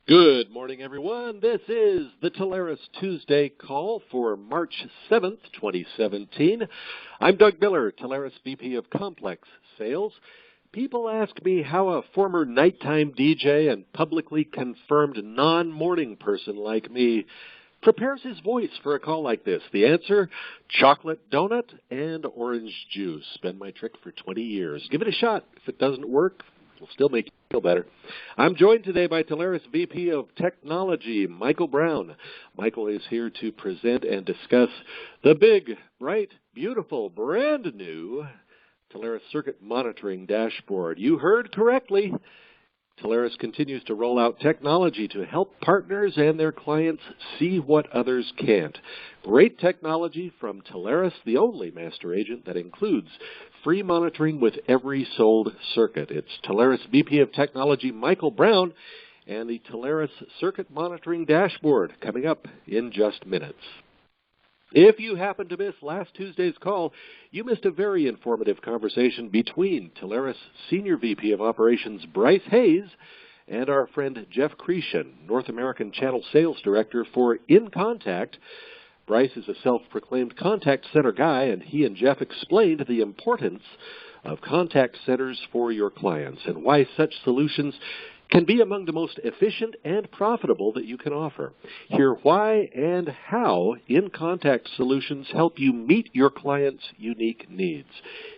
Good morning, everyone. This is the Telarus Tuesday call for March 7th, 2017. I'm Doug Miller, Telarus VP of Complex Sales. People ask me how a former nighttime DJ and publicly confirmed non-morning person like me prepares his voice for a call like this. The answer, chocolate donut and orange juice. Been my trick for 20 years. Give it a shot. If it doesn't work, it'll still make you feel better. I'm joined today by Telarus VP of Technology, Michael Brown. Michael is here to present and discuss the big, bright, beautiful, brand new Telarus Circuit Monitoring Dashboard. You heard correctly. Telarus continues to roll out technology to help partners and their clients see what others can't. Great technology from Telarus, the only master agent that includes free monitoring with every sold circuit. It's Telarus VP of Technology, Michael Brown, and the Telarus Circuit Monitoring Dashboard coming up in just minutes. If you happened to miss last Tuesday's call, you missed a very informative conversation between Telarus Senior VP of Operations Bryce Hayes and our friend Jeff Cretion, North American Channel Sales Director for InContact. Bryce is a self-proclaimed contact center guy, and he and Jeff explained the importance of contact centers for your clients and why such solutions can be among the most efficient and profitable that you can offer. Hear why and how InContact solutions help you meet your clients' unique needs.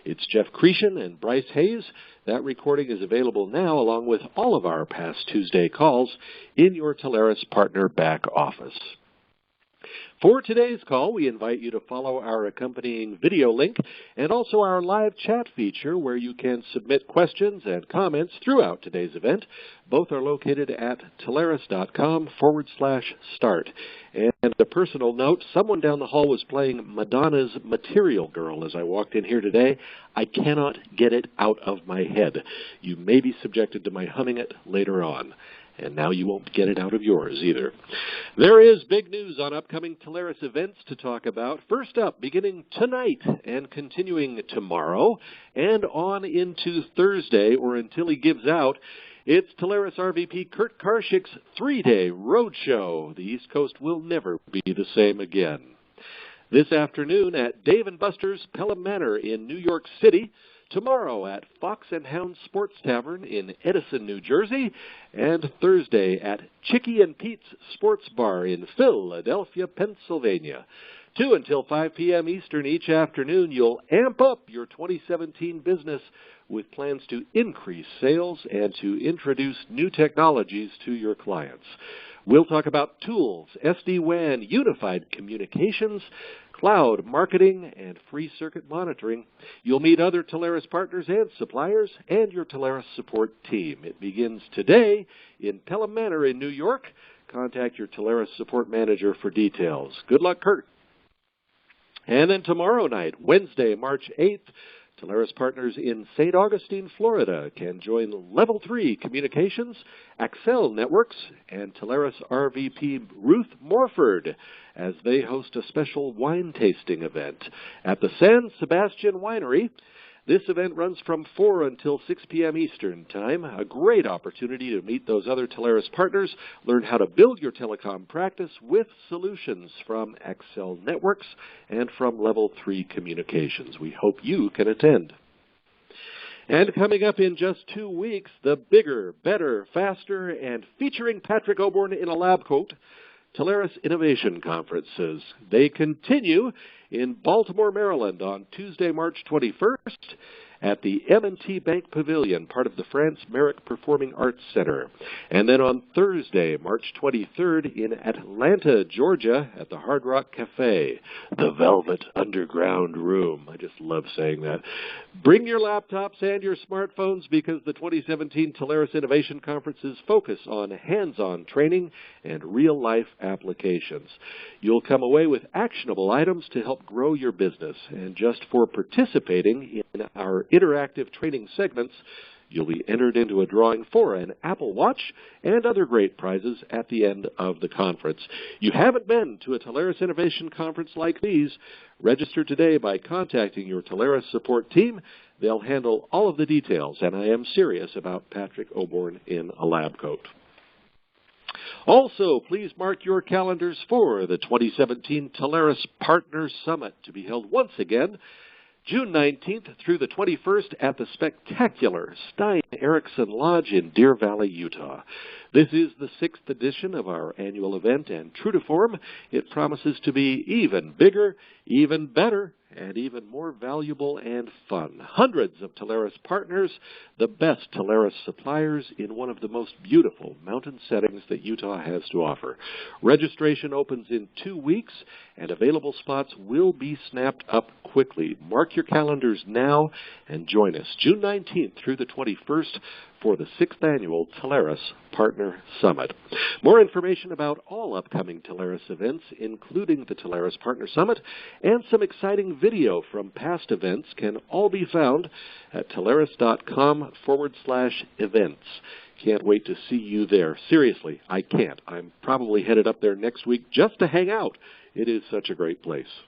It's Jeff Cretion and Bryce Hayes. That recording is available now along with all of our past Tuesday calls in your Telarus partner back office. For today's call, we invite you to follow our accompanying video link and also our live chat feature where you can submit questions and comments throughout today's event. Both are located at telarus.com/start. And a personal note, someone down the hall was playing Madonna's Material Girl as I walked in here today. I cannot get it out of my head. You may be subjected to my humming it later on. And now you won't get it out of yours either. There is big news on upcoming Telarus events to talk about. First up, beginning tonight and continuing tomorrow and on into Thursday or until he gives out, it's Telarus RVP Kurt Karshik's 3-day roadshow. The East Coast will never be the same again. This afternoon at Dave & Buster's Pelham Manor in New York City, tomorrow at Fox and Hound Sports Tavern in Edison, New Jersey, and Thursday at Chicky and Pete's Sports Bar in Philadelphia, Pennsylvania. 2 until 5 p.m. Eastern each afternoon, you'll amp up your 2017 business with plans to increase sales and to introduce new technologies to your clients. We'll talk about tools, SD-WAN, unified communications, cloud marketing, and free circuit monitoring. You'll meet other Telarus partners and suppliers and your Telarus support team. It begins today in Pelham Manor in New York. Contact your Telarus support manager for details. Good luck, Kurt. And then tomorrow night, Wednesday, March 8th, Telarus partners in St. Augustine, Florida can join Level 3 Communications, Axel Networks, and Telarus RVP Ruth Morford as they host a special wine tasting event at the San Sebastian Winery. This event runs from 4 until 6 p.m. Eastern Time, a great opportunity to meet those other Telarus partners, learn how to build your telecom practice with solutions from Axel Networks and from Level 3 Communications. We hope you can attend. And coming up in just 2 weeks, the bigger, better, faster, and featuring Patrick Oborn in a lab coat, Telarus Innovation Conferences. They continue in Baltimore, Maryland on Tuesday, March 21st at the M&T Bank Pavilion, part of the France Merrick Performing Arts Center. And then on Thursday, March 23rd in Atlanta, Georgia at the Hard Rock Cafe, the Velvet Underground Room. I just love saying that. Bring your laptops and your smartphones because the 2017 Telarus Innovation Conferences focus on hands-on training and real-life applications. You'll come away with actionable items to help grow your business. And just for participating in our interactive training segments, you'll be entered into a drawing for an Apple Watch and other great prizes at the end of the conference. You haven't been to a Telarus Innovation Conference like these? Register today by contacting your Telarus support team. They'll handle all of the details, and I am serious about Patrick Oborn in a lab coat. Also, please mark your calendars for the 2017 Telarus Partner Summit to be held once again June 19th through the 21st at the spectacular Stein Erikson Lodge in Deer Valley, Utah. This is the 6th edition of our annual event, and true to form, it promises to be even bigger, even better, and even more valuable and fun. Hundreds of Telarus partners, the best Telarus suppliers in one of the most beautiful mountain settings that Utah has to offer. Registration opens in 2 weeks, and available spots will be snapped up quickly. Mark your calendars now and join us June 19th through the 21st for the 6th Annual Telarus Partner Summit. More information about all upcoming Telarus events, including the Telarus Partner Summit, and some exciting video from past events can all be found at telarus.com/events. Can't wait to see you there. Seriously, I can't. I'm probably headed up there next week just to hang out. It is such a great place.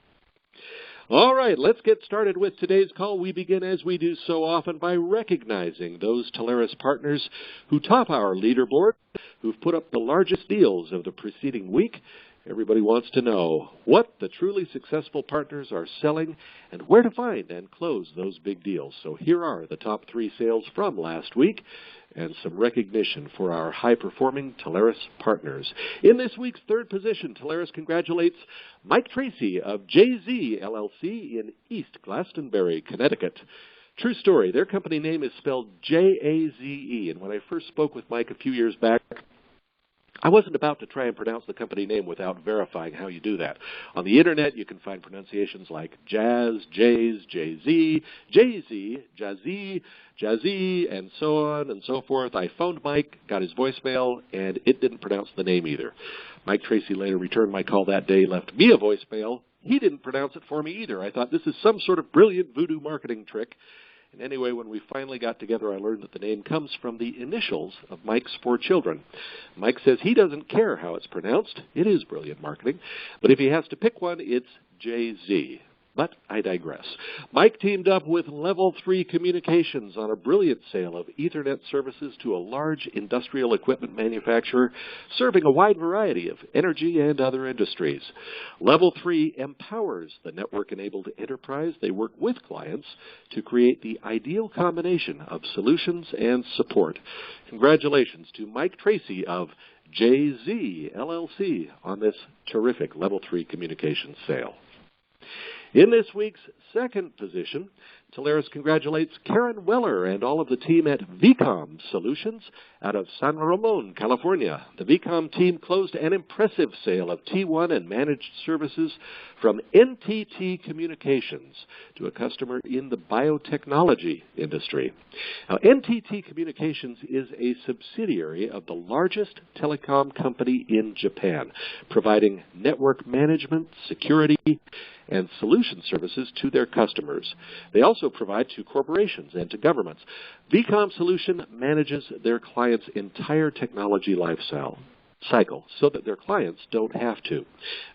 All right, let's get started with today's call. We begin, as we do so often, by recognizing those Telarus partners who top our leaderboard, who've put up the largest deals of the preceding week. Everybody wants to know what the truly successful partners are selling and where to find and close those big deals. So here are the top 3 sales from last week and some recognition for our high-performing Telarus partners. In this week's 3rd position, Telarus congratulates Mike Tracy of JZ LLC in East Glastonbury, Connecticut. True story, their company name is spelled J-A-Z-E, and when I first spoke with Mike a few years back, I wasn't about to try and pronounce the company name without verifying how you do that. On the Internet, you can find pronunciations like Jazz, Jays, Jay-Z, Jay-Z, Jazzy, Jazzy, and so on and so forth. I phoned Mike, got his voicemail, and it didn't pronounce the name either. Mike Tracy later returned my call that day, left me a voicemail. He didn't pronounce it for me either. I thought this is some sort of brilliant voodoo marketing trick. And anyway, when we finally got together, I learned that the name comes from the initials of Mike's 4 children. Mike says he doesn't care how it's pronounced. It is brilliant marketing. But if he has to pick one, it's Jay-Z. But I digress. Mike teamed up with Level 3 Communications on a brilliant sale of Ethernet services to a large industrial equipment manufacturer serving a wide variety of energy and other industries. Level 3 empowers the network-enabled enterprise. They work with clients to create the ideal combination of solutions and support. Congratulations to Mike Tracy of JZ LLC on this terrific Level 3 Communications sale. In this week's 2nd position, Telarus congratulates Karen Weller and all of the team at VCOM Solutions out of San Ramon, California. The VCOM team closed an impressive sale of T1 and managed services from NTT Communications to a customer in the biotechnology industry. Now, NTT Communications is a subsidiary of the largest telecom company in Japan, providing network management, security, and solution services to their customers. They also provide to corporations and to governments. VCOM Solution manages their clients' entire technology life cycle so that their clients don't have to.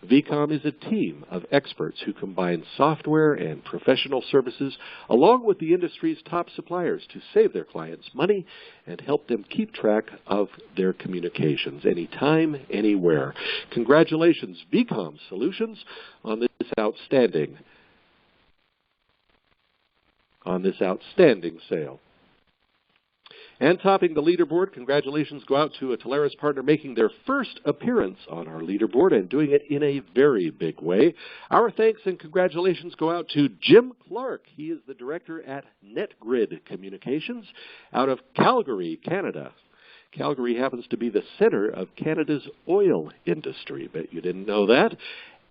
VCOM is a team of experts who combine software and professional services along with the industry's top suppliers to save their clients money and help them keep track of their communications anytime, anywhere. Congratulations, VCOM Solutions, on this outstanding sale. And topping the leaderboard, congratulations go out to a Telarus partner making their first appearance on our leaderboard and doing it in a very big way. Our thanks and congratulations go out to Jim Clark. He is the director at NetGrid Communications out of Calgary, Canada. Calgary happens to be the center of Canada's oil industry. Bet you didn't know that.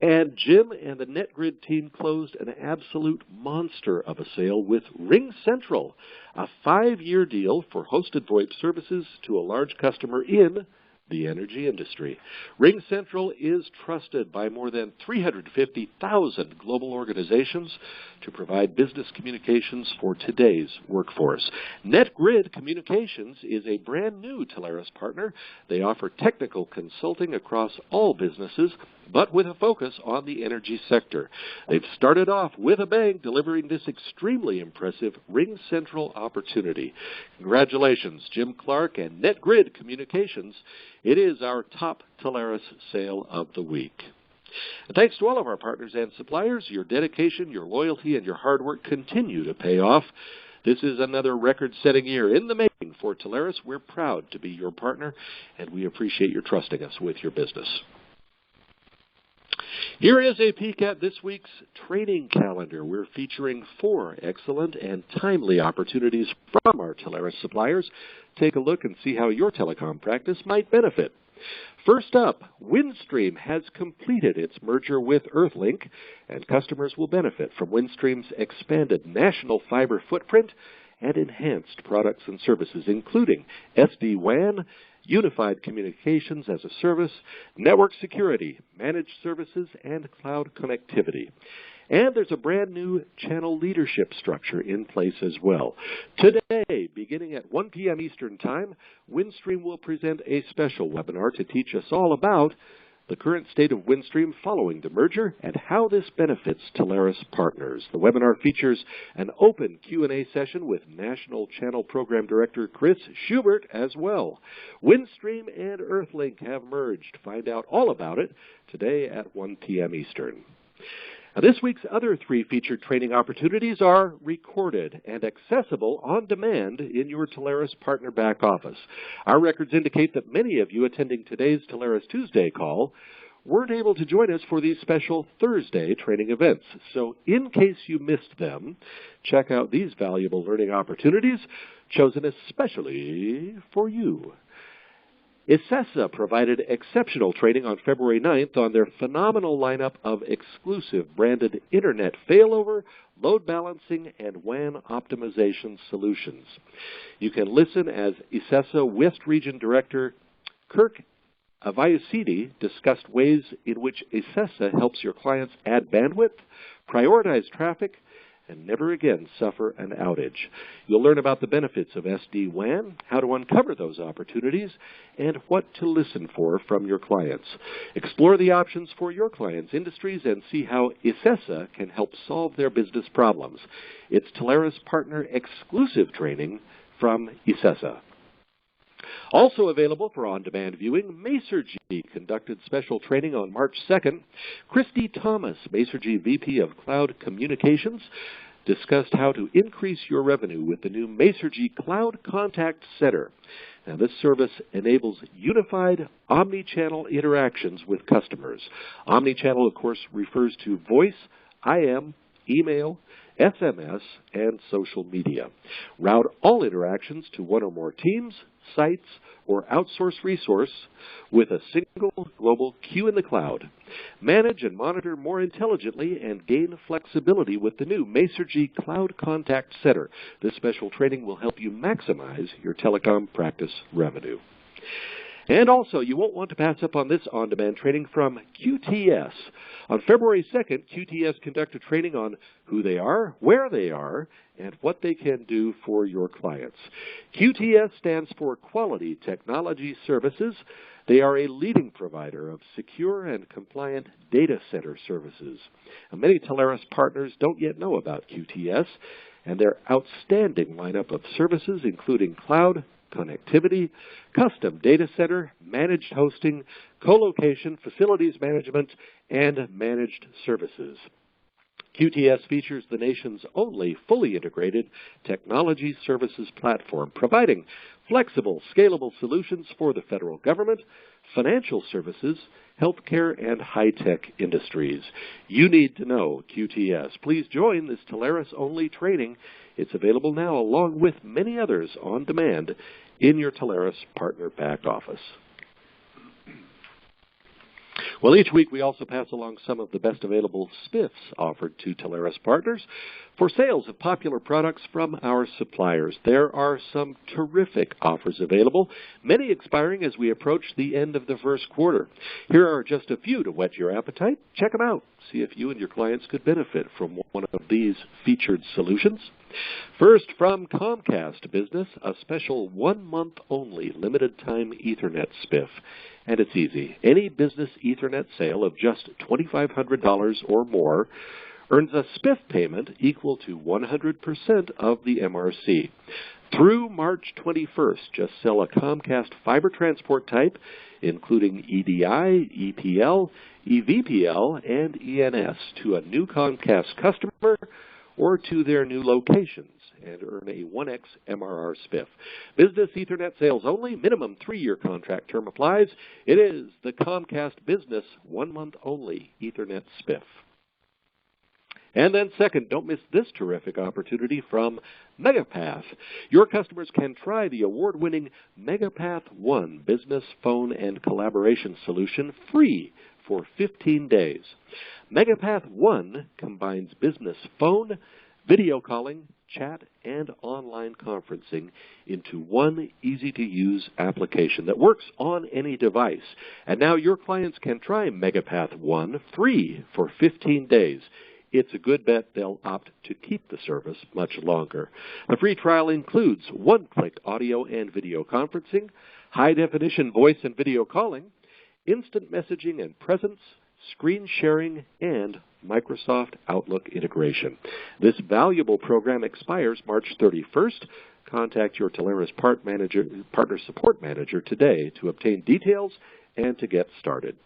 And Jim and the NetGrid team closed an absolute monster of a sale with RingCentral, a 5-year deal for hosted VoIP services to a large customer in the energy industry. RingCentral is trusted by more than 350,000 global organizations to provide business communications for today's workforce. NetGrid Communications is a brand new Telarus partner. They offer technical consulting across all businesses but with a focus on the energy sector. They've started off with a bang, delivering this extremely impressive Ring Central opportunity. Congratulations, Jim Clark and NetGrid Communications. It is our top Telarus sale of the week. And thanks to all of our partners and suppliers, your dedication, your loyalty, and your hard work continue to pay off. This is another record-setting year in the making for Telarus. We're proud to be your partner, and we appreciate your trusting us with your business. Here is a peek at this week's training calendar. We're featuring 4 excellent and timely opportunities from our Telarus suppliers. Take a look and see how your telecom practice might benefit. First up, Windstream has completed its merger with Earthlink, and customers will benefit from Windstream's expanded national fiber footprint and enhanced products and services, including SD-WAN, Unified Communications as a Service, network security, managed services, and cloud connectivity. And there's a brand new channel leadership structure in place as well. Today, beginning at 1 p.m. Eastern Time, Windstream will present a special webinar to teach us all about the current state of Windstream following the merger and how this benefits Telarus partners. The webinar features an open Q&A session with National Channel Program Director Chris Schubert as well. Windstream and Earthlink have merged. Find out all about it today at 1 p.m. Eastern. Now, this week's other 3 featured training opportunities are recorded and accessible on demand in your Telarus partner back office. Our records indicate that many of you attending today's Telarus Tuesday call weren't able to join us for these special Thursday training events. So in case you missed them, check out these valuable learning opportunities chosen especially for you. ISESA provided exceptional training on February 9th on their phenomenal lineup of exclusive branded Internet failover, load balancing, and WAN optimization solutions. You can listen as ISESA West Region Director Kirk Avayasidi discussed ways in which ISESA helps your clients add bandwidth, prioritize traffic, and never again suffer an outage. You'll learn about the benefits of SD-WAN, how to uncover those opportunities, and what to listen for from your clients. Explore the options for your clients' industries and see how ISESA can help solve their business problems. It's Telarus Partner exclusive training from ISESA. Also available for on-demand viewing, Masergy conducted special training on March 2nd. Christy Thomas, Masergy VP of Cloud Communications, discussed how to increase your revenue with the new Masergy Cloud Contact Center. Now, this service enables unified omni-channel interactions with customers. Omni-channel, of course, refers to voice, IM, email, SMS, and social media. Route all interactions to one or more teams, sites, or outsourced resource with a single global queue in the cloud. Manage and monitor more intelligently and gain flexibility with the new Masergy Cloud Contact Center. This special training will help you maximize your telecom practice revenue. And also, you won't want to pass up on this on-demand training from QTS. On February 2nd, QTS conducted training on who they are, where they are, and what they can do for your clients. QTS stands for Quality Technology Services. They are a leading provider of secure and compliant data center services. Now, many Telarus partners don't yet know about QTS and their outstanding lineup of services, including cloud, connectivity, custom data center, managed hosting, co-location, facilities management, and managed services. QTS features the nation's only fully integrated technology services platform, providing flexible, scalable solutions for the federal government, financial services, healthcare, and high-tech industries. You need to know QTS. Please join this Telarus-only training. It's available now along with many others on demand in your Telarus partner back office. Well, each week we also pass along some of the best available spiffs offered to Telarus partners for sales of popular products from our suppliers. There are some terrific offers available, many expiring as we approach the end of the first quarter. Here are just a few to whet your appetite. Check them out. See if you and your clients could benefit from one of these featured solutions. First, from Comcast Business, a special 1-month-only limited-time Ethernet spiff. And it's easy. Any business Ethernet sale of just $2,500 or more earns a spiff payment equal to 100% of the MRC. Through March 21st, just sell a Comcast fiber transport type, including EDI, EPL, EVPL, and ENS, to a new Comcast customer or to their new locations, and earn a 1X MRR spiff. Business Ethernet sales only. Minimum 3-year contract term applies. It is the Comcast Business 1-month-only Ethernet spiff. And then second, don't miss this terrific opportunity from Megapath. Your customers can try the award-winning Megapath One business phone and collaboration solution free for 15 days. Megapath One combines business phone, video calling, chat, and online conferencing into one easy-to-use application that works on any device. And now your clients can try Megapath One free for 15 days. It's a good bet they'll opt to keep the service much longer. The free trial includes one-click audio and video conferencing, high-definition voice and video calling, instant messaging and presence, screen sharing, and Microsoft Outlook integration. This valuable program expires March 31st. Contact your Telarus Partner Support Manager today to obtain details and to get started.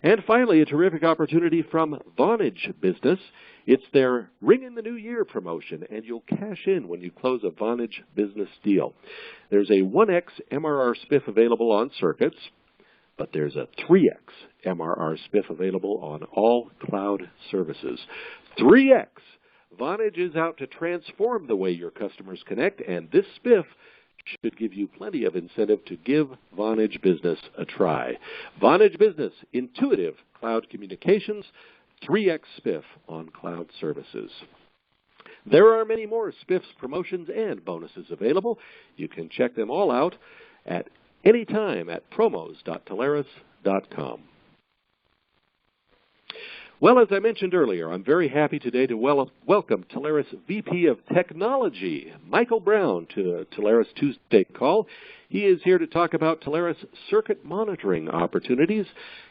And finally, a terrific opportunity from Vonage Business. It's their Ring in the New Year promotion, and you'll cash in when you close a Vonage Business deal. There's a 1X MRR spiff available on circuits, but there's a 3X MRR spiff available on all cloud services. 3X! Vonage is out to transform the way your customers connect, and this spiff should give you plenty of incentive to give Vonage Business a try. Vonage Business, intuitive cloud communications, 3X spiff on cloud services. There are many more spiffs, promotions, and bonuses available. You can check them all out at any time at promos.telarus.com. Well, as I mentioned earlier, I'm very happy today to welcome Telarus VP of Technology, Michael Brown, to the Telarus Tuesday call. He is here to talk about Telarus circuit monitoring opportunities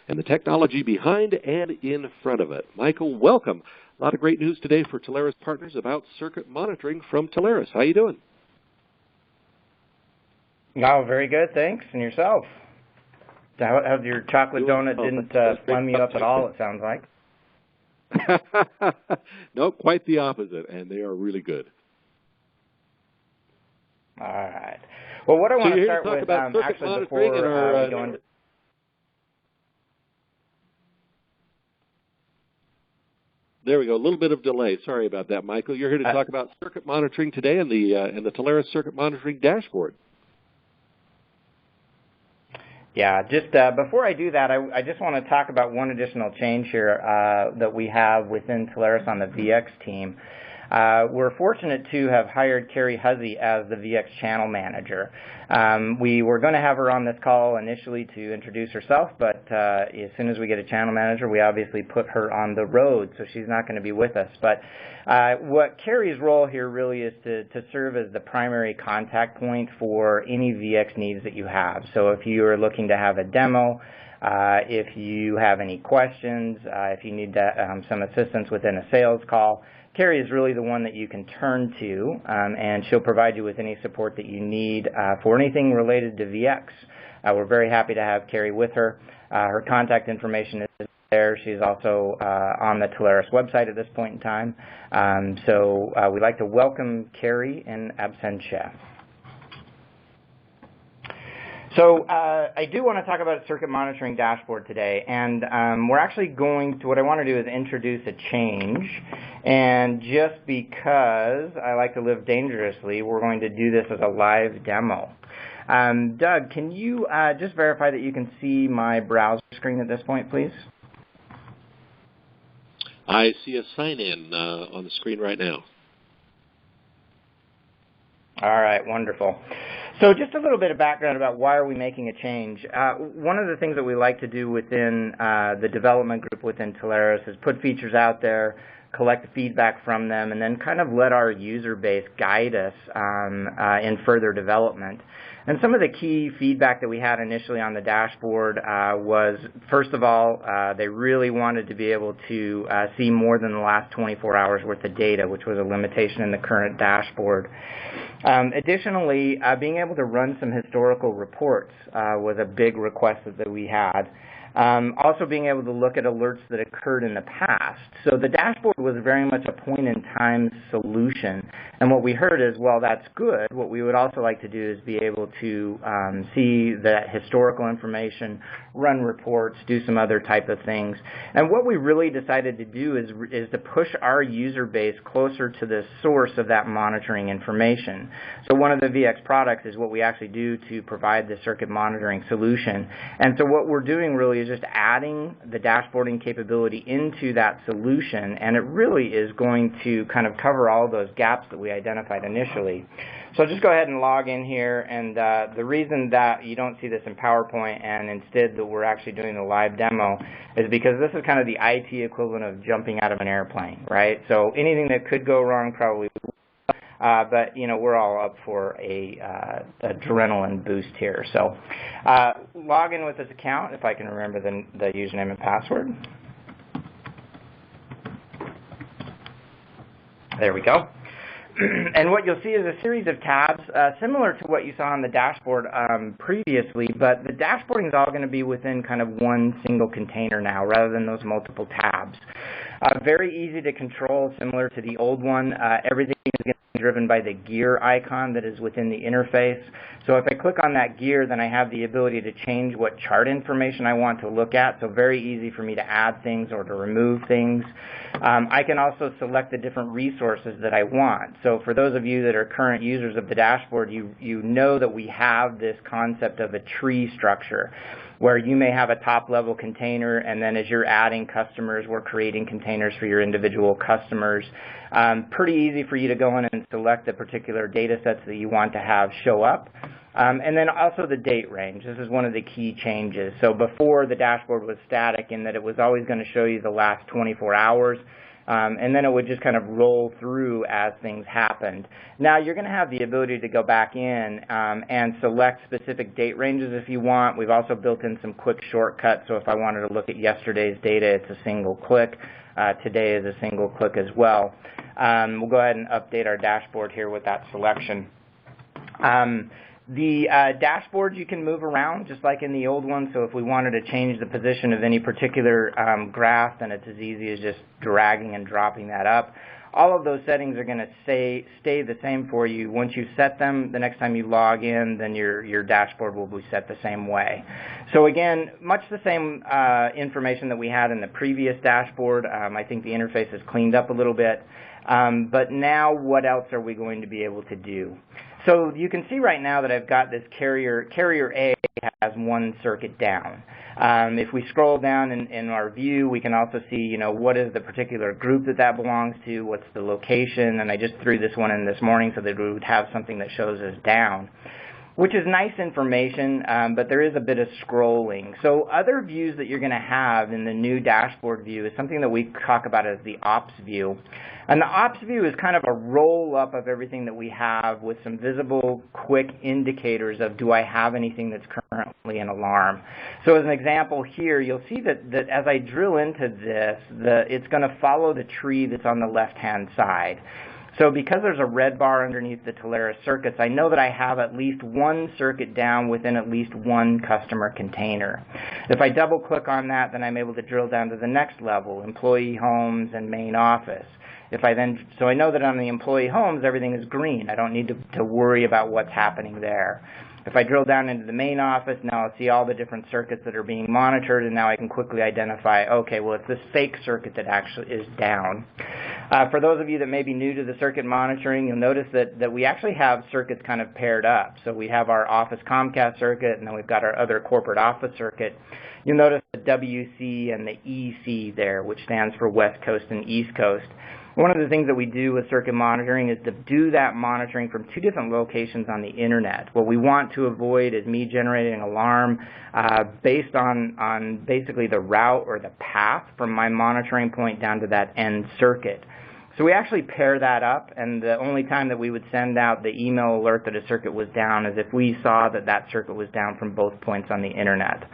and the technology behind and in front of it. Michael, welcome. A lot of great news today for Telarus partners about circuit monitoring from Telarus. How are you doing? Oh, very good, thanks. And yourself? How your chocolate donut didn't fun me up at all, it sounds like. No, quite the opposite, and they are really good. All right. Well, what I want to start with, actually, before we go into... There we go. A little bit of delay. Sorry about that, Michael. You're here to talk about circuit monitoring today and the Telarus circuit monitoring dashboard. Yeah, just before I do that, I just want to talk about one additional change here that we have within Telarus on the VX team. We're fortunate to have hired Carrie Huzzy as the VX channel manager. We were going to have her on this call initially to introduce herself, but as soon as we get a channel manager, we obviously put her on the road, so she's not going to be with us. But what Carrie's role here really is to serve as the primary contact point for any VX needs that you have. So if you are looking to have a demo, if you have any questions, if you need some assistance within a sales call, Carrie is really the one that you can turn to, and she'll provide you with any support that you need for anything related to VX. We're very happy to have Carrie with her. Her contact information is there. She's also on the Telarus website at this point in time. So we'd like to welcome Carrie in absentia. So I do want to talk about a circuit monitoring dashboard today, and we're actually going to, what I want to do is introduce a change, and just because I like to live dangerously, we're going to do this as a live demo. Doug, can you just verify that you can see my browser screen at this point, please? I see a sign-in on the screen right now. All right, wonderful. So just a little bit of background about why are we making a change. One of the things that we like to do within the development group within Telarus is put features out there, collect feedback from them, and then kind of let our user base guide us in further development. And some of the key feedback that we had initially on the dashboard was, first of all, they really wanted to be able to see more than the last 24 hours worth of data, which was a limitation in the current dashboard. Additionally, being able to run some historical reports was a big request that we had. Also being able to look at alerts that occurred in the past. So the dashboard was very much a point-in-time solution. And what we heard is, well, that's good. What we would also like to do is be able to see that historical information, run reports, do some other type of things. And what we really decided to do is to push our user base closer to the source of that monitoring information. So one of the VX products is what we actually do to provide the circuit monitoring solution. And so what we're doing really is just adding the dashboarding capability into that solution, and it really is going to kind of cover all those gaps that we identified initially. So I'll just go ahead and log in here, and the reason that you don't see this in PowerPoint and instead that we're actually doing the live demo is because this is kind of the IT equivalent of jumping out of an airplane, right? So anything that could go wrong probably will. But, you know, we're all up for a adrenaline boost here. So log in with this account, if I can remember the username and password. There we go. And what you'll see is a series of tabs similar to what you saw on the dashboard previously, but the dashboarding is all going to be within kind of one single container now rather than those multiple tabs. Very easy to control, similar to the old one. Everything is going to be driven by the gear icon that is within the interface. So if I click on that gear, then I have the ability to change what chart information I want to look at, so very easy for me to add things or to remove things. I can also select the different resources that I want. So for those of you that are current users of the dashboard, you know that we have this concept of a tree structure, where you may have a top-level container, and then as you're adding customers, we're creating containers for your individual customers. Pretty easy for you to go in and select the particular data sets that you want to have show up. And then also the date range. This is one of the key changes. So before, the dashboard was static in that it was always going to show you the last 24 hours. And then it would just kind of roll through as things happened. Now you're going to have the ability to go back in and select specific date ranges if you want. We've also built in some quick shortcuts, so if I wanted to look at yesterday's data, it's a single click. Today is a single click as well. We'll go ahead and update our dashboard here with that selection. The dashboard you can move around just like in the old one, so if we wanted to change the position of any particular graph, then it's as easy as just dragging and dropping that up. All of those settings are going to stay the same for you. Once you set them, the next time you log in, then your dashboard will be set the same way. So again, much the same information that we had in the previous dashboard. I think the interface is cleaned up a little bit. But now what else are we going to be able to do? So you can see right now that I've got this carrier A has one circuit down. If we scroll down in our view, we can also see, you know, what is the particular group that belongs to, what's the location, and I just threw this one in this morning so that we would have something that shows us down, which is nice information, but there is a bit of scrolling. So other views that you're going to have in the new dashboard view is something that we talk about as the ops view. And the ops view is kind of a roll-up of everything that we have with some visible, quick indicators of, do I have anything that's currently an alarm? So as an example here, you'll see that as I drill into this, it's going to follow the tree that's on the left-hand side. So because there's a red bar underneath the Telarus circuits, I know that I have at least one circuit down within at least one customer container. If I double-click on that, then I'm able to drill down to the next level, employee homes and main office. So I know that on the employee homes, everything is green. I don't need to worry about what's happening there. If I drill down into the main office, now I'll see all the different circuits that are being monitored, and now I can quickly identify, okay, well, it's this fake circuit that actually is down. For those of you that may be new to the circuit monitoring, you'll notice that we actually have circuits kind of paired up. So we have our Office Comcast circuit, and then we've got our other corporate office circuit. You'll notice the WC and the EC there, which stands for West Coast and East Coast. One of the things that we do with circuit monitoring is to do that monitoring from 2 different locations on the internet. What we want to avoid is me generating an alarm based on basically the route or the path from my monitoring point down to that end circuit. So we actually pair that up, and the only time that we would send out the email alert that a circuit was down is if we saw that that circuit was down from both points on the internet.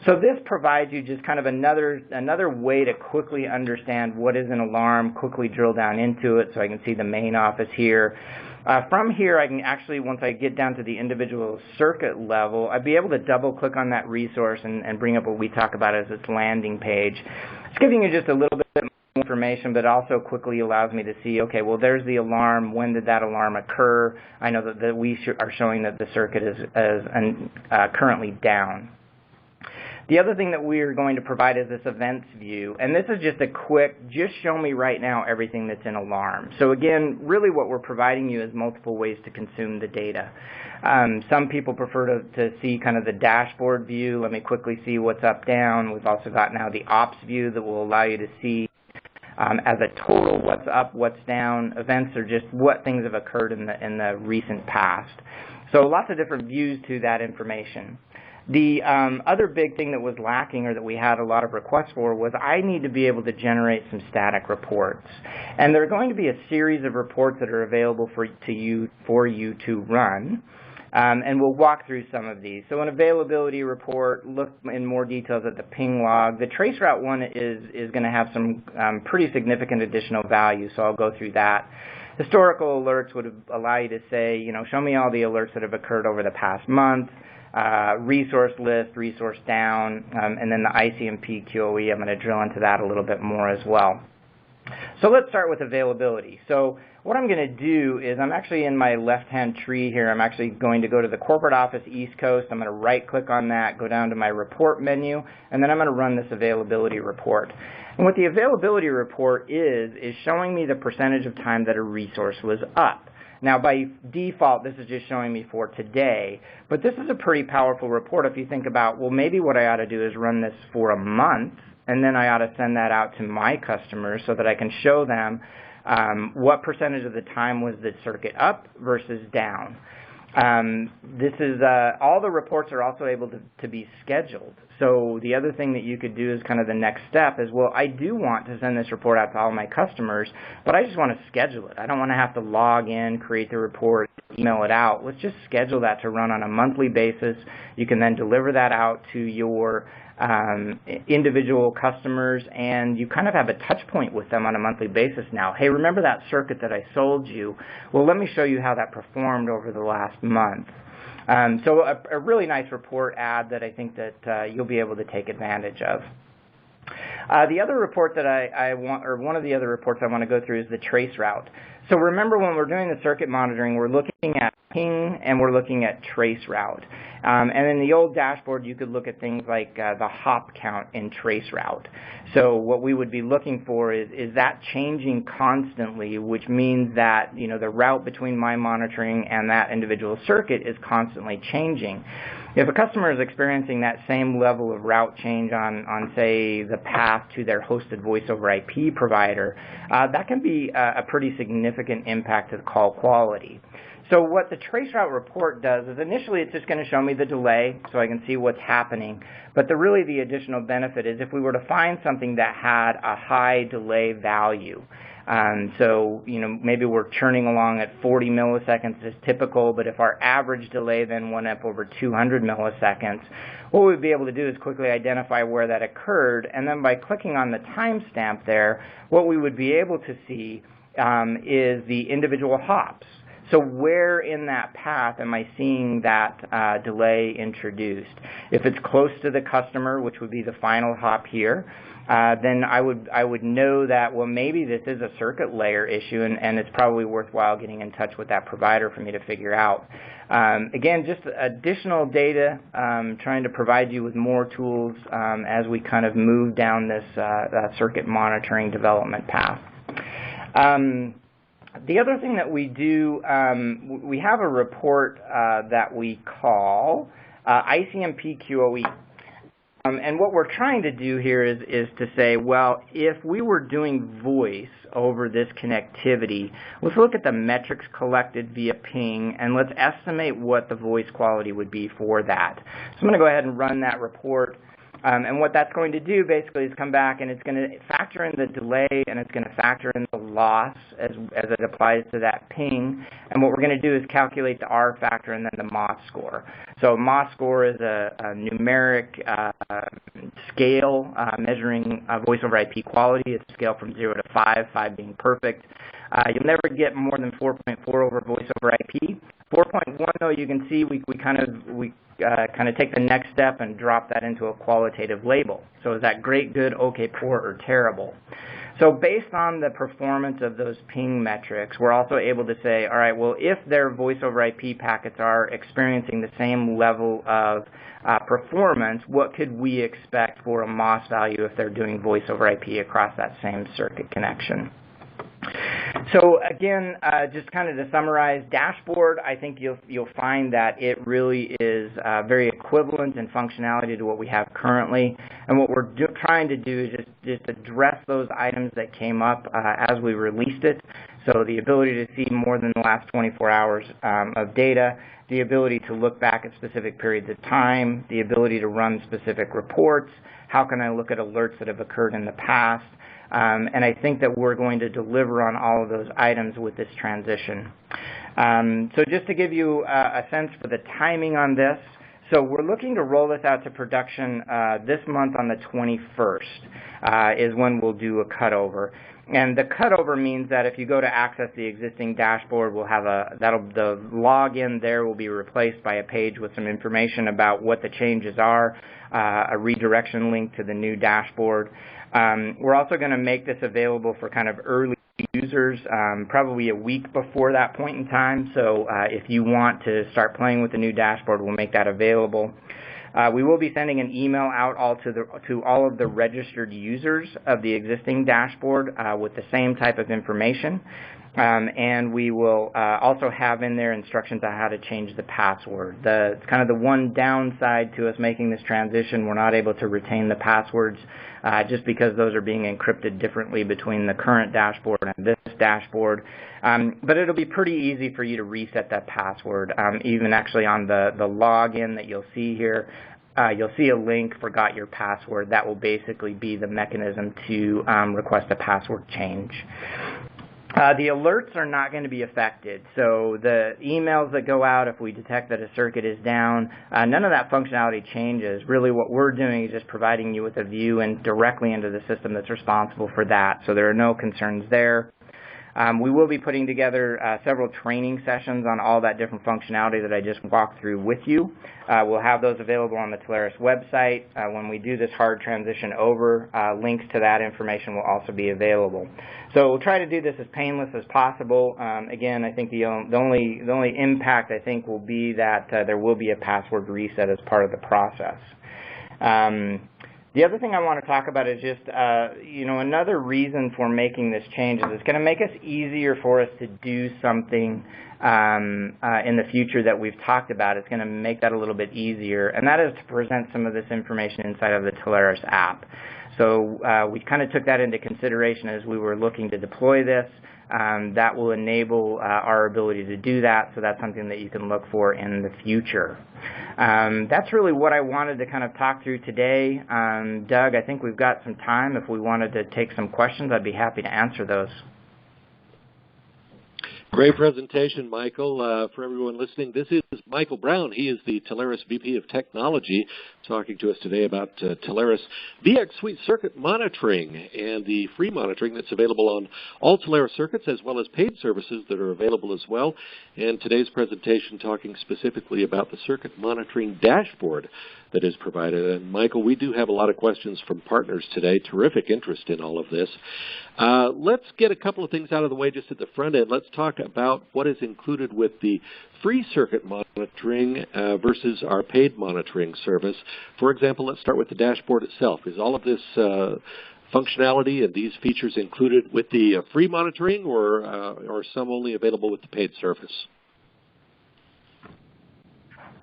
So this provides you just kind of another way to quickly understand what is an alarm, quickly drill down into it. So I can see the main office here. From here, I can actually, once I get down to the individual circuit level, I'd be able to double-click on that resource and bring up what we talk about as its landing page. It's giving you just a little bit information, but also quickly allows me to see, okay, well, there's the alarm. When did that alarm occur? I know that we are showing that the circuit is currently down. The other thing that we are going to provide is this events view, and this is just a quick, just show me right now everything that's in alarm. So again, really what we're providing you is multiple ways to consume the data. Some people prefer to see kind of the dashboard view. Let me quickly see what's up, down. We've also got now the ops view that will allow you to see as a total, what's up, what's down. Events are just what things have occurred in the recent past. So lots of different views to that information. The other big thing that was lacking, or that we had a lot of requests for, was I need to be able to generate some static reports. And there are going to be a series of reports that are available for you to run. And we'll walk through some of these. So an availability report, look in more details at the ping log. The traceroute one is going to have some pretty significant additional value, so I'll go through that. Historical alerts would allow you to say, show me all the alerts that have occurred over the past month. Resource list, resource down, and then the ICMP QoE. I'm going to drill into that a little bit more as well. So let's start with availability. So what I'm going to do is I'm actually in my left-hand tree here. I'm actually going to go to the corporate office East Coast. I'm going to right-click on that, go down to my report menu, and then I'm going to run this availability report. And what the availability report is showing me the percentage of time that a resource was up. Now, by default, this is just showing me for today, but this is a pretty powerful report if you think about, well, maybe what I ought to do is run this for a month, and then I ought to send that out to my customers so that I can show them what percentage of the time was the circuit up versus down. This is all the reports are also able to be scheduled. So the other thing that you could do is kind of the next step is, well, I do want to send this report out to all my customers, but I just want to schedule it. I don't want to have to log in, create the report, email it out. Let's just schedule that to run on a monthly basis. You can then deliver that out to your individual customers, and you kind of have a touch point with them on a monthly basis now. Hey, remember that circuit that I sold you? Well, let me show you how that performed over the last month. So a really nice report ad that I think that you'll be able to take advantage of. The other report that I want, or one of the other reports I want to go through, is the trace route. So remember, when we're doing the circuit monitoring, we're looking at ping and we're looking at trace route. And in the old dashboard, you could look at things like the hop count in trace route. So what we would be looking for is that changing constantly, which means that the route between my monitoring and that individual circuit is constantly changing. If a customer is experiencing that same level of route change on say, the path to their hosted voice over IP provider, that can be a pretty significant impact to the call quality. So what the traceroute report does is initially it's just going to show me the delay so I can see what's happening. But really the additional benefit is if we were to find something that had a high delay value, so maybe we're churning along at 40 milliseconds is typical, but if our average delay then went up over 200 milliseconds, what we'd be able to do is quickly identify where that occurred, and then by clicking on the timestamp there, what we would be able to see is the individual hops. So where in that path am I seeing that delay introduced? If it's close to the customer, which would be the final hop here, then I would know that, well, maybe this is a circuit layer issue, and it's probably worthwhile getting in touch with that provider for me to figure out. Again, just additional data, trying to provide you with more tools as we kind of move down this circuit monitoring development path. The other thing that we do, we have a report that we call ICMP QoE. And what we're trying to do here is to say, well, if we were doing voice over this connectivity, let's look at the metrics collected via ping, and let's estimate what the voice quality would be for that. So I'm going to go ahead and run that report. And what that's going to do basically is come back and it's going to factor in the delay and it's going to factor in the loss as it applies to that ping. And what we're going to do is calculate the R factor and then the MOS score. So MOS score is a numeric scale measuring voice over IP quality. It's a scale from 0 to 5, 5 being perfect. You'll never get more than 4.4 over voice over IP. 4.1, though, you can see we kind of take the next step and drop that into a qualitative label. So is that great, good, okay, poor, or terrible? So based on the performance of those ping metrics, we're also able to say, all right, well, if their voice over IP packets are experiencing the same level of performance, what could we expect for a MOS value if they're doing voice over IP across that same circuit connection? So again, just kind of to summarize, dashboard, I think you'll find that it really is very equivalent in functionality to what we have currently. And what we're trying to do is just address those items that came up as we released it. So the ability to see more than the last 24 hours of data, the ability to look back at specific periods of time, the ability to run specific reports, how can I look at alerts that have occurred in the past, and I think that we're going to deliver on all of those items with this transition. So just to give you a sense for the timing on this, so we're looking to roll this out to production this month on the 21st is when we'll do a cutover. And the cutover means that if you go to access the existing dashboard, we'll have the login there will be replaced by a page with some information about what the changes are, a redirection link to the new dashboard. We're also going to make this available for kind of early users probably a week before that point in time. So if you want to start playing with the new dashboard, we'll make that available. We will be sending an email out to all of the registered users of the existing dashboard with the same type of information. And we will also have in there instructions on how to change the password. It's kind of the one downside to us making this transition. We're not able to retain the passwords just because those are being encrypted differently between the current dashboard and this dashboard. But it'll be pretty easy for you to reset that password. Even actually on the login that you'll see here, you'll see a link, forgot your password. That will basically be the mechanism to request a password change. The alerts are not going to be affected. So the emails that go out if we detect that a circuit is down, none of that functionality changes. Really what we're doing is just providing you with a view and directly into the system that's responsible for that. So there are no concerns there. We will be putting together several training sessions on all that different functionality that I just walked through with you. We'll have those available on the Telarus website. When we do this hard transition over, links to that information will also be available. So we'll try to do this as painless as possible. Again, I think the only impact I think will be that there will be a password reset as part of the process. The other thing I want to talk about is just, another reason for making this change is it's going to make us easier for us to do something in the future that we've talked about. It's going to make that a little bit easier, and that is to present some of this information inside of the Telarus app. So we kind of took that into consideration as we were looking to deploy this. That will enable our ability to do that, so that's something that you can look for in the future. That's really what I wanted to kind of talk through today. Doug, I think we've got some time. If we wanted to take some questions, I'd be happy to answer those. Great presentation, Michael. For everyone listening, this is Michael Brown. He is the Telarus VP of Technology, talking to us today about Telarus VX Suite circuit monitoring and the free monitoring that's available on all Telarus circuits, as well as paid services that are available as well. And today's presentation talking specifically about the circuit monitoring dashboard that is provided. And Michael, we do have a lot of questions from partners today. Terrific interest in all of this. Let's get a couple of things out of the way just at the front end. Let's talk about what is included with the free circuit monitoring versus our paid monitoring service. For example, let's start with the dashboard itself. Is all of this functionality and these features included with the free monitoring, or are some only available with the paid service?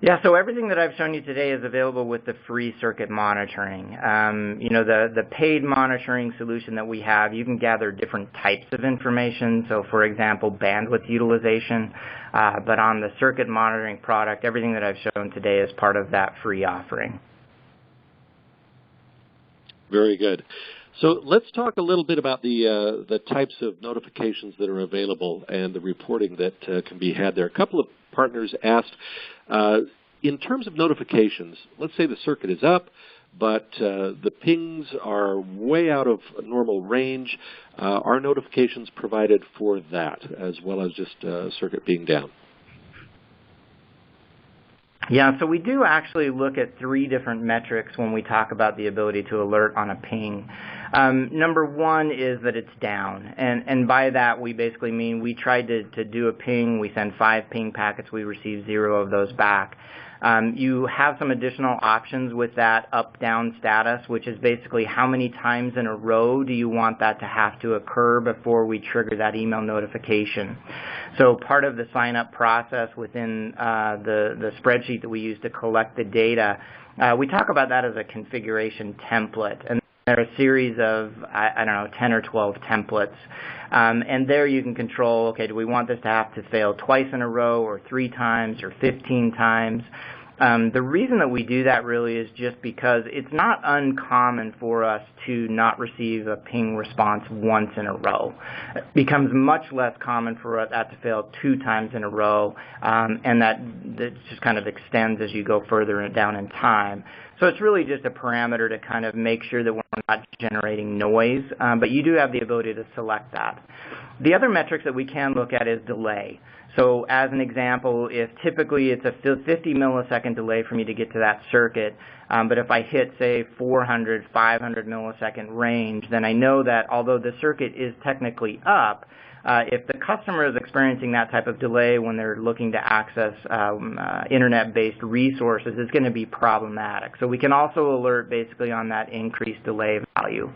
Yeah, so everything that I've shown you today is available with the free circuit monitoring. The paid monitoring solution that we have, you can gather different types of information. So, for example, bandwidth utilization. But on the circuit monitoring product, everything that I've shown today is part of that free offering. Very good. So let's talk a little bit about the types of notifications that are available and the reporting that can be had there. A couple of partners asked, in terms of notifications, let's say the circuit is up, but the pings are way out of normal range. Are notifications provided for that, as well as just circuit being down? Yeah, so we do actually look at 3 different metrics when we talk about the ability to alert on a ping. Number 1 is that it's down, and by that we basically mean we tried to do a ping, we send 5 ping packets, we receive 0 of those back. You have some additional options with that up-down status, which is basically how many times in a row do you want that to have to occur before we trigger that email notification. So part of the sign-up process within the spreadsheet that we use to collect the data, we talk about that as a configuration template. And there are a series of, 10 or 12 templates. And there you can control, okay, do we want this to have to fail twice in a row or 3 times or 15 times? The reason that we do that really is just because it's not uncommon for us to not receive a ping response once in a row. It becomes much less common for that to fail 2 times in a row, and that just kind of extends as you go further down in time. So it's really just a parameter to kind of make sure that we're not generating noise, but you do have the ability to select that. The other metrics that we can look at is delay. So as an example, if typically it's a 50 millisecond delay for me to get to that circuit, but if I hit, say, 400, 500 millisecond range, then I know that although the circuit is technically up, if the customer is experiencing that type of delay when they're looking to access internet-based resources, it's going to be problematic. So we can also alert basically on that increased delay value.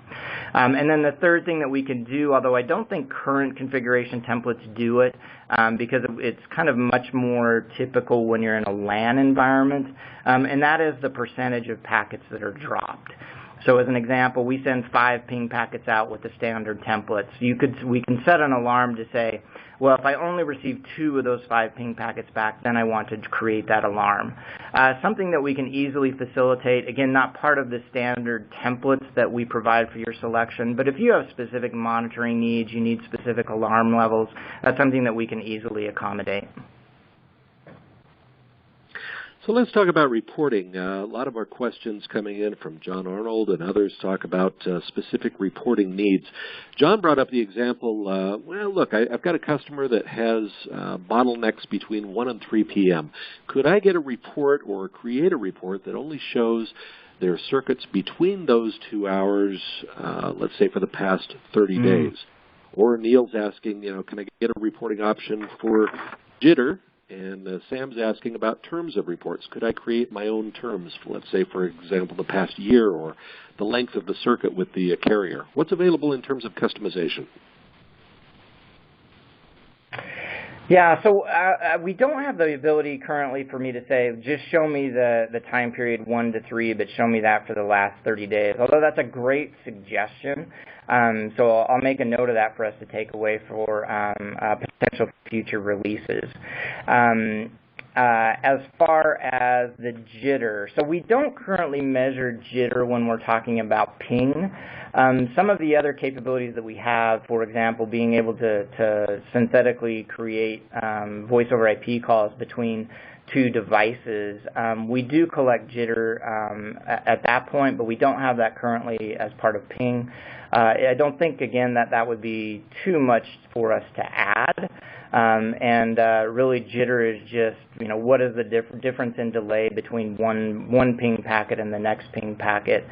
And then the third thing that we can do, although I don't think current configuration templates do it, because it's kind of much more typical when you're in a LAN environment, and that is the percentage of packets that are dropped. So as an example, we send 5 ping packets out with the standard templates. We can set an alarm to say, well, if I only receive 2 of those 5 ping packets back, then I want to create that alarm. Something that we can easily facilitate, again, not part of the standard templates that we provide for your selection, but if you have specific monitoring needs, you need specific alarm levels, that's something that we can easily accommodate. So let's talk about reporting. A lot of our questions coming in from John Arnold and others talk about specific reporting needs. John brought up the example, well, look, I've got a customer that has bottlenecks between 1 and 3 p.m. Could I get a report or create a report that only shows their circuits between those 2 hours, let's say for the past 30 days? Or Neil's asking, can I get a reporting option for jitter? And Sam's asking about terms of reports. Could I create my own terms, for, let's say, for example, the past year or the length of the circuit with the carrier? What's available in terms of customization? Yeah, so we don't have the ability currently for me to say, just show me the time period 1 to 3, but show me that for the last 30 days, although that's a great suggestion. So I'll make a note of that for us to take away for potential future releases. As far as the jitter, so we don't currently measure jitter when we're talking about ping. Some of the other capabilities that we have, for example, being able to synthetically create voice over IP calls between 2 devices, we do collect jitter at that point, but we don't have that currently as part of ping. I don't think, again, that would be too much for us to add. Really jitter is just, what is the difference in delay between one ping packet and the next ping packet.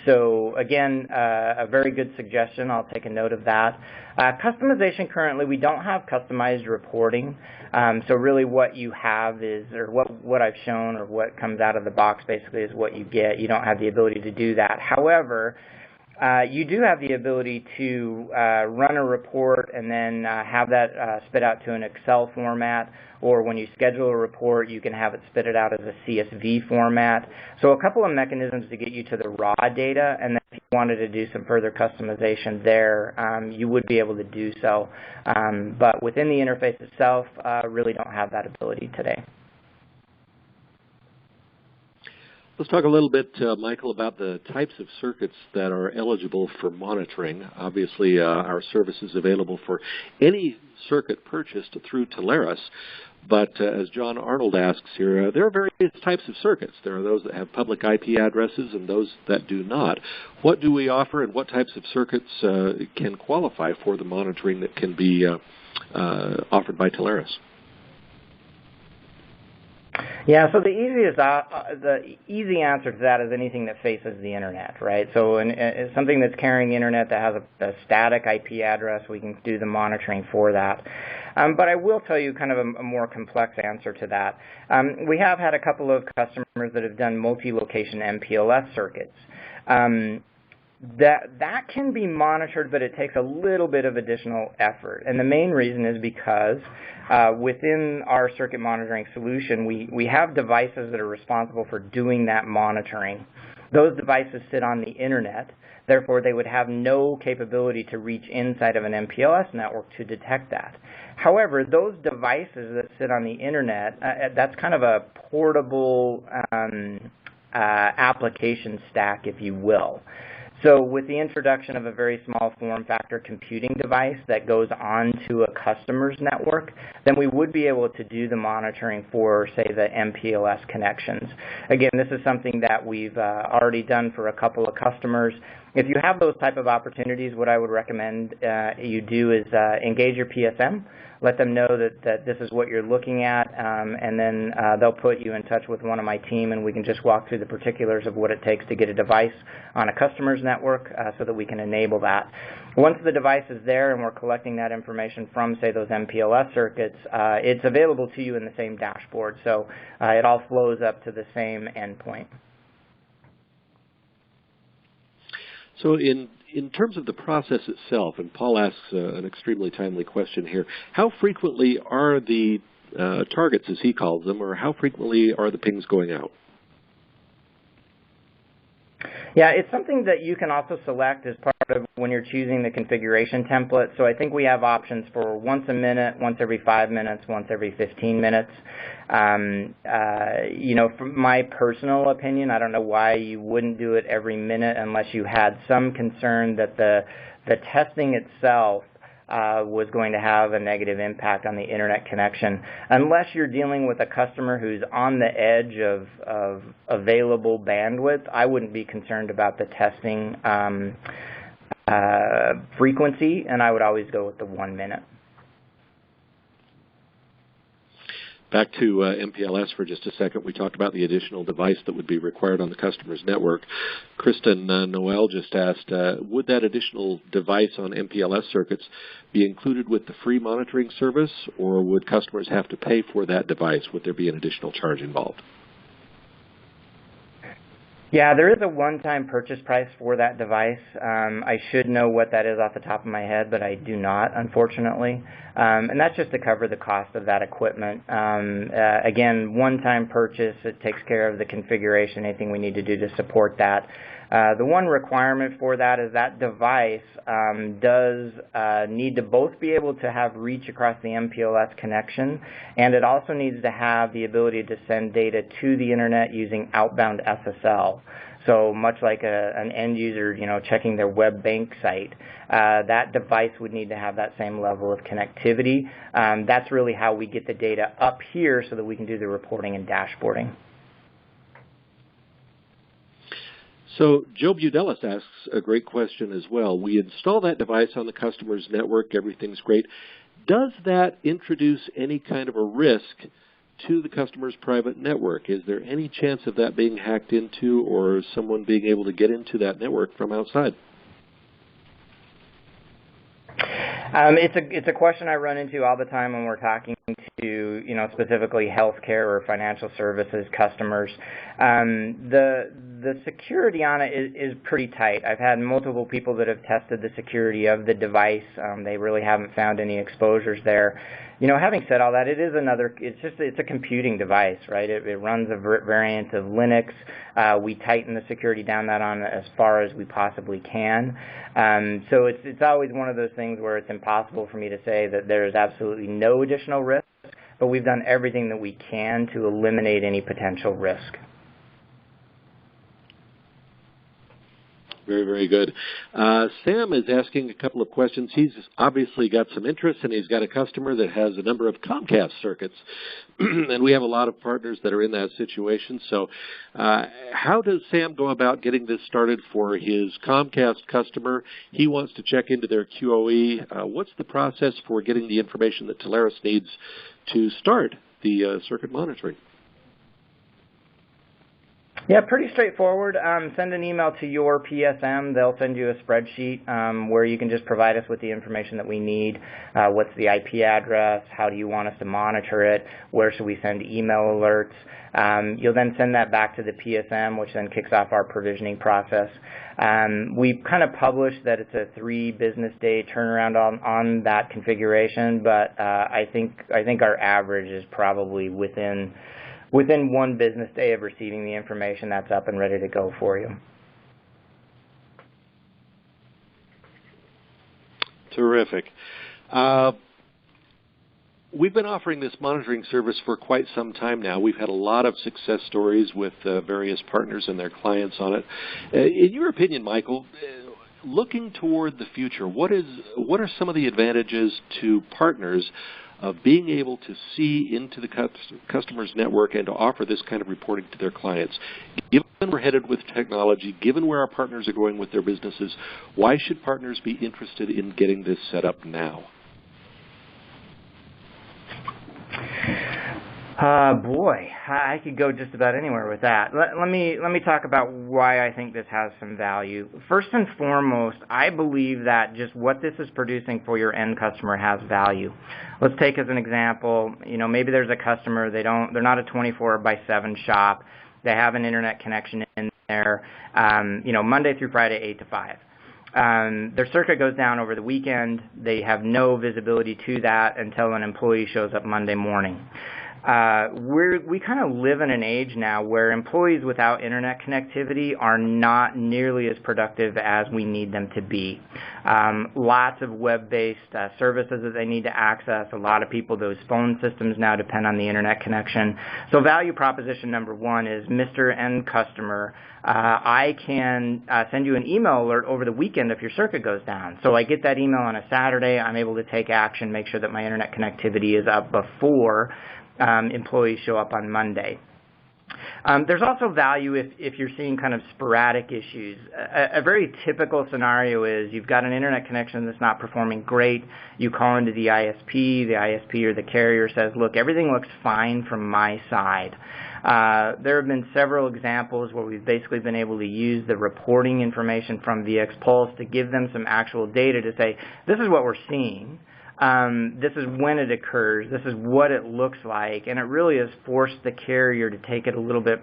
So again, a very good suggestion. I'll take a note of that. Customization currently, we don't have customized reporting. So really what you have is, or what I've shown or what comes out of the box basically is what you get. You don't have the ability to do that. However, you do have the ability to run a report and then have that spit out to an Excel format, or when you schedule a report, you can have it spit it out as a CSV format. So a couple of mechanisms to get you to the raw data, and then if you wanted to do some further customization there, you would be able to do so. But within the interface itself, really don't have that ability today. Let's talk a little bit, Michael, about the types of circuits that are eligible for monitoring. Obviously, our service is available for any circuit purchased through Telarus, but as John Arnold asks here, there are various types of circuits. There are those that have public IP addresses and those that do not. What do we offer, and what types of circuits can qualify for the monitoring that can be offered by Telarus? Yeah, so the easy answer to that is anything that faces the internet, right? So something that's carrying the internet that has a static IP address, we can do the monitoring for that. But I will tell you kind of a more complex answer to that. We have had a couple of customers that have done multi-location MPLS circuits. That can be monitored, but it takes a little bit of additional effort. And the main reason is because within our circuit monitoring solution, we have devices that are responsible for doing that monitoring. Those devices sit on the internet. Therefore, they would have no capability to reach inside of an MPLS network to detect that. However, those devices that sit on the internet, that's kind of a portable application stack, if you will. So with the introduction of a very small form factor computing device that goes onto a customer's network, then we would be able to do the monitoring for, say, the MPLS connections. Again, this is something that we've already done for a couple of customers. If you have those type of opportunities, what I would recommend you do is engage your PSM. Let them know that this is what you're looking at, and then they'll put you in touch with one of my team, and we can just walk through the particulars of what it takes to get a device on a customer's network so that we can enable that. Once the device is there and we're collecting that information from, say, those MPLS circuits, it's available to you in the same dashboard, so it all flows up to the same endpoint. So in terms of the process itself, and Paul asks an extremely timely question here, how frequently are the targets, as he calls them, or how frequently are the pings going out? Yeah, it's something that you can also select as part of when you're choosing the configuration template. So I think we have options for once a minute, once every 5 minutes, once every 15 minutes. You know, from my personal opinion, I don't know why you wouldn't do it every minute unless you had some concern that the testing itself was going to have a negative impact on the internet connection. Unless you're dealing with a customer who's on the edge of available bandwidth, I wouldn't be concerned about the testing frequency, and I would always go with the 1 minute. Back to MPLS for just a second. We talked about the additional device that would be required on the customer's network. Kristen Noel just asked, would that additional device on MPLS circuits be included with the free monitoring service, or would customers have to pay for that device? Would there be an additional charge involved? Yeah, there is a one-time purchase price for that device. I should know what that is off the top of my head, but I do not, unfortunately. And that's just to cover the cost of that equipment. Again, one-time purchase. It takes care of the configuration, anything we need to do to support that. The one requirement for that is that device does need to both be able to have reach across the MPLS connection, and it also needs to have the ability to send data to the internet using outbound SSL. So much like an end user, you know, checking their web bank site, that device would need to have that same level of connectivity. That's really how we get the data up here so that we can do the reporting and dashboarding. So Joe Budelis asks a great question as well. We install that device on the customer's network. Everything's great. Does that introduce any kind of a risk to the customer's private network? Is there any chance of that being hacked into or someone being able to get into that network from outside? It's a question I run into all the time when we're talking to, specifically healthcare or financial services customers. The security on it is pretty tight. I've had multiple people that have tested the security of the device. They really haven't found any exposures there. Having said all that, it's a computing device, right? It runs a variant of Linux. We tighten the security down that on as far as we possibly can. So it's always one of those things where it's impossible for me to say that there is absolutely no additional risk, but we've done everything that we can to eliminate any potential risk. Very, very good. Sam is asking a couple of questions. He's obviously got some interest, and he's got a customer that has a number of Comcast circuits, and we have a lot of partners that are in that situation. So how does Sam go about getting this started for his Comcast customer? He wants to check into their QoE. What's the process for getting the information that Telarus needs to start the circuit monitoring? Yeah, pretty straightforward. Send an email to your PSM. They'll send you a spreadsheet where you can just provide us with the information that we need. What's the IP address? How do you want us to monitor it? Where should we send email alerts? You'll then send that back to the PSM, which then kicks off our provisioning process. We've kind of published that it's a 3 business day turnaround on that configuration, but I think our average is probably within 1 business day of receiving the information. That's up and ready to go for you. Terrific. We've been offering this monitoring service for quite some time now. We've had a lot of success stories with various partners and their clients on it. In your opinion, Michael, looking toward the future, what are some of the advantages to partners of being able to see into the customer's network and to offer this kind of reporting to their clients? Given we're headed with technology, given where our partners are going with their businesses, why should partners be interested in getting this set up now? Boy, I could go just about anywhere with that. Let me talk about why I think this has some value. First and foremost, I believe that just what this is producing for your end customer has value. Let's take as an example, maybe there's a customer, they're not a 24/7 shop. They have an internet connection in there, Monday through Friday, 8 to 5. Their circuit goes down over the weekend. They have no visibility to that until an employee shows up Monday morning. We kind of live in an age now where employees without internet connectivity are not nearly as productive as we need them to be. Lots of web-based services that they need to access. A lot of people, those phone systems now depend on the internet connection. So value proposition number 1 is, Mr. End Customer, I can send you an email alert over the weekend if your circuit goes down. So I get that email on a Saturday. I'm able to take action, make sure that my internet connectivity is up before employees show up on Monday. There's also value if you're seeing kind of sporadic issues. A very typical scenario is you've got an internet connection that's not performing great. You call into the ISP or the carrier says, look, everything looks fine from my side. There have been several examples where we've basically been able to use the reporting information from VX Pulse to give them some actual data to say, this is what we're seeing. This is when it occurs. This is what it looks like. And it really has forced the carrier to take it a little bit,